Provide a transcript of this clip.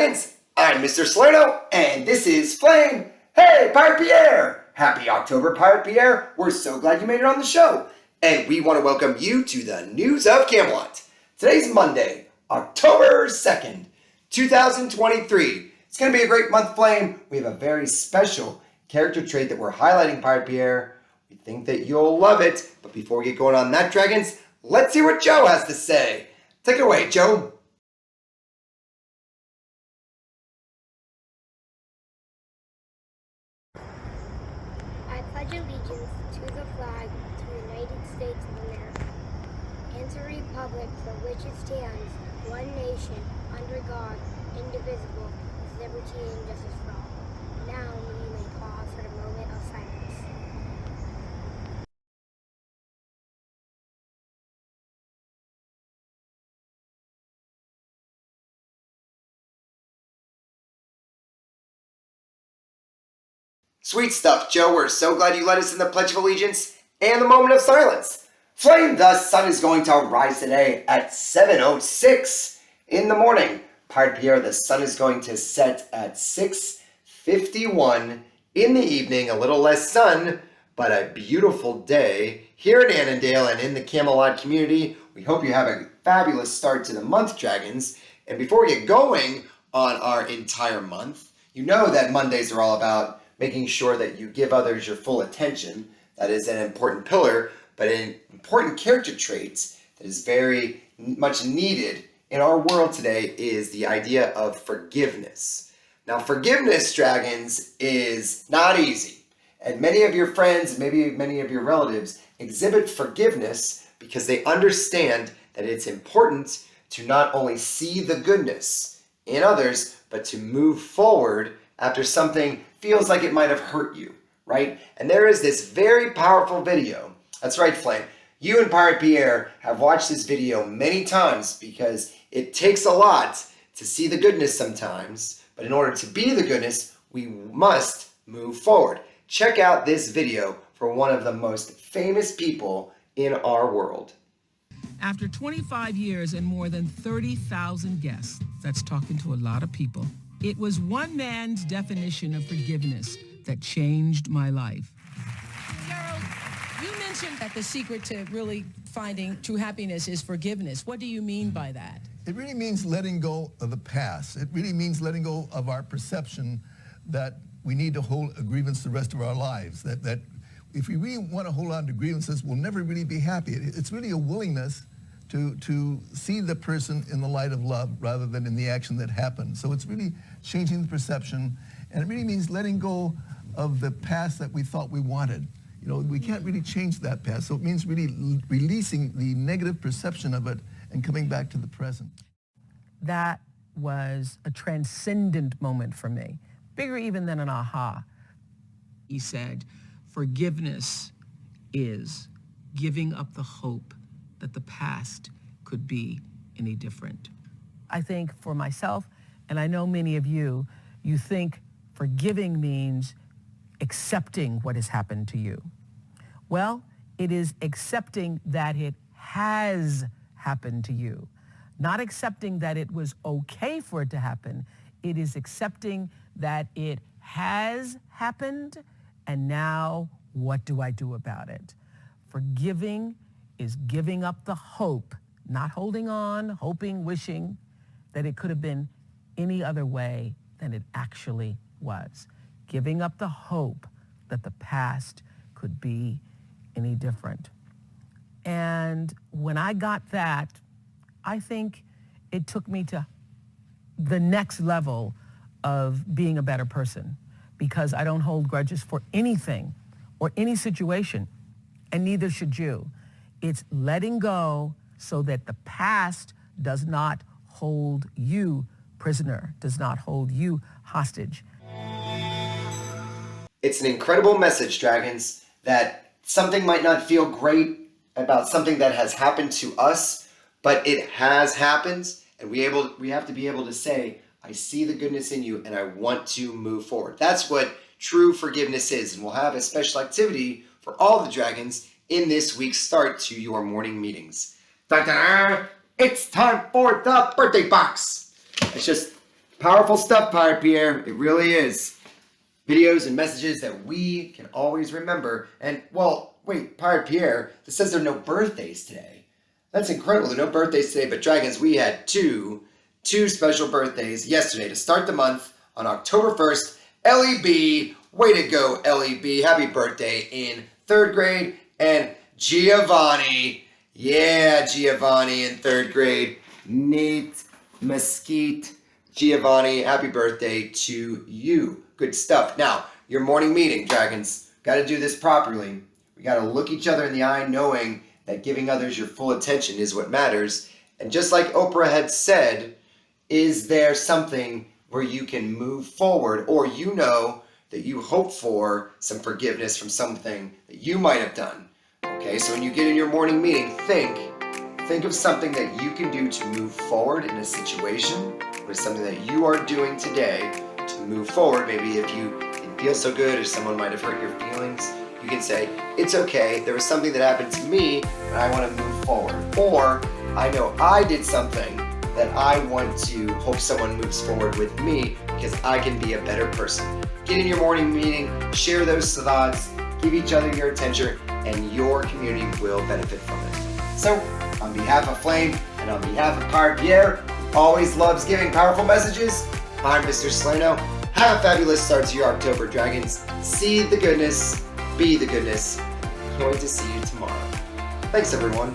Dragons! I'm Mr. Salerno, and this is Flame. Hey, Pirate Pierre! Happy October, Pirate Pierre. We're so glad you made it on the show. And we want to welcome you to the News of Camelot. Today's Monday, October 2nd, 2023. It's going to be a great month, Flame. We have a very special character trait that we're highlighting, Pirate Pierre. We think that you'll love it. But before we get going on that, Dragons, let's hear what Joe has to say. Take it away, Joe. I pledge allegiance to the flag of the United States of America and to the republic for which it stands, one nation, under God, indivisible, with liberty and justice for all. Now we may pause for a moment of silence. Sweet stuff, Joe. We're so glad you led us in the Pledge of Allegiance and the moment of silence. Flame, the sun is going to rise today at 7:06 in the morning. Pirate Pierre, the sun is going to set at 6:51 in the evening. A little less sun, but a beautiful day here in Annandale and in the Camelot community. We hope you have a fabulous start to the month, Dragons. And before we get going on our entire month, you know that Mondays are all about making sure that you give others your full attention. That is an important pillar, but an important character trait that is very much needed in our world today is the idea of forgiveness. Now, forgiveness, Dragons, is not easy. And many of your friends, maybe many of your relatives, exhibit forgiveness because they understand that it's important to not only see the goodness in others, but to move forward after something feels like it might have hurt you, right? And there is this very powerful video. That's right, Flame. You and Pirate Pierre have watched this video many times because it takes a lot to see the goodness sometimes, but in order to be the goodness, we must move forward. Check out this video for one of the most famous people in our world. After 25 years and more than 30,000 guests, that's talking to a lot of people, it was one man's definition of forgiveness that changed my life. Carol, you mentioned that the secret to really finding true happiness is forgiveness. What do you mean by that? It really means letting go of the past. It really means letting go of our perception that we need to hold a grievance the rest of our lives. That if we really want to hold on to grievances, we'll never really be happy. It's really a willingness to see the person in the light of love rather than in the action that happened. So it's really changing the perception, and it really means letting go of the past that we thought we wanted. You know, we can't really change that past, so it means really releasing the negative perception of it and coming back to the present. That was a transcendent moment for me, bigger even than an aha. He said, forgiveness is giving up the hope that the past could be any different. I think for myself, and I know many of you, you think forgiving means accepting what has happened to you. Well, it is accepting that it has happened to you. Not accepting that it was okay for it to happen. It is accepting that it has happened, and now what do I do about it? Forgiving is giving up the hope, not holding on, hoping, wishing that it could have been any other way than it actually was. Giving up the hope that the past could be any different. And when I got that, I think it took me to the next level of being a better person, because I don't hold grudges for anything or any situation, and neither should you. It's letting go so that the past does not hold you prisoner, does not hold you hostage. It's an incredible message, Dragons, that something might not feel great about something that has happened to us, but it has happened, and we have to be able to say, I see the goodness in you and I want to move forward. That's what true forgiveness is, and we'll have a special activity for all the Dragons in this week's start to your morning meetings. Da-da-da! It's time for the birthday box. It's just Powerful stuff, Pirate Pierre. It really is. Videos and messages that we can always remember. And, well, wait, Pirate Pierre, this says there are no birthdays today. That's incredible. There are no birthdays today, but Dragons, we had two special birthdays yesterday to start the month on October 1st. Ellie B, way to go, Ellie B. Happy birthday in 3rd grade. And Giovanni, yeah, Giovanni in 3rd grade. Nate Mesquite, Giovanni, happy birthday to you. Good stuff. Now, your morning meeting, Dragons. Got to do this properly. We got to look each other in the eye knowing that giving others your full attention is what matters. And just like Oprah had said, is there something where you can move forward, or you know that you hope for some forgiveness from something that you might have done? Okay, so when you get in your morning meeting, think of something that you can do to move forward in a situation, or something that you are doing today to move forward. Maybe if you didn't feel so good, or someone might have hurt your feelings, you can say, it's okay, there was something that happened to me, and I want to move forward. Or, I know I did something that I want to hope someone moves forward with me because I can be a better person. Get in your morning meeting, share those thoughts, give each other your attention, and your community will benefit from it. So, on behalf of Flame and on behalf of Pirate Pierre, who always loves giving powerful messages, I'm Mr. Slano. Have a fabulous start to your October, Dragons. See the goodness, be the goodness. Can't wait to see you tomorrow. Thanks, everyone.